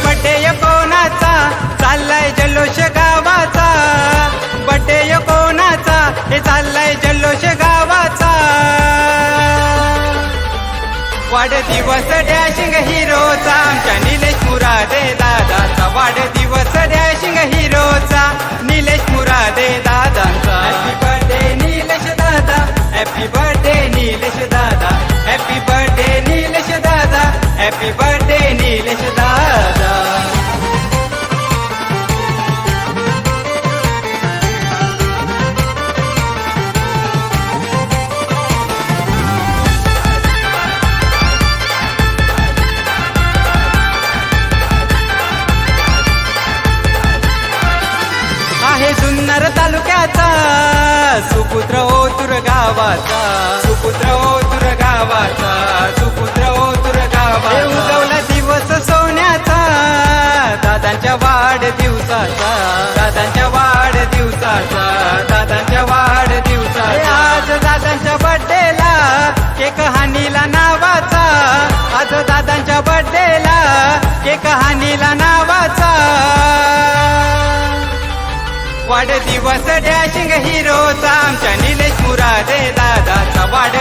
Birthday कोणाचा चाललाय जल्लोष गावाचा, बड्डे कोणाचा हे चाललाय जल्लोष गावाचा. वाढदिवस डॅशिंग हिरोचा आमच्या निलेश मुरादे दादाचा, वाढदिवस डॅशिंग हिरोचा निलेश मुरादे दादांचा. हॅपी बर्थडे निलेश दादा, हॅपी बर्थडे निलेश दादा, हॅपी बर्थडे निलेश दादा, हॅपी बर्थडे निलेश दादा. आहे जुन्नर तालुक्याचा सुपुत्र ओतूर गावाचा, सुपुत्र ओतूर गावाचा, सुपुत्र ओतूर गावाचा. उगवला दिवस सोन्याचा दादांच्या वाढदिवसाचा, दादांच्या वाढदिवसाचा, दादांच्या वाढदिवसाचा. आज दादांच्या बर्थडेला केक हानीला नावाचा, आज दादांच्या बर्थडेला केक हानीला नावाचा. वाढदिवस डॅशिंग हिरोचा आमच्या निलेश मुरादे दादाचा, वाढ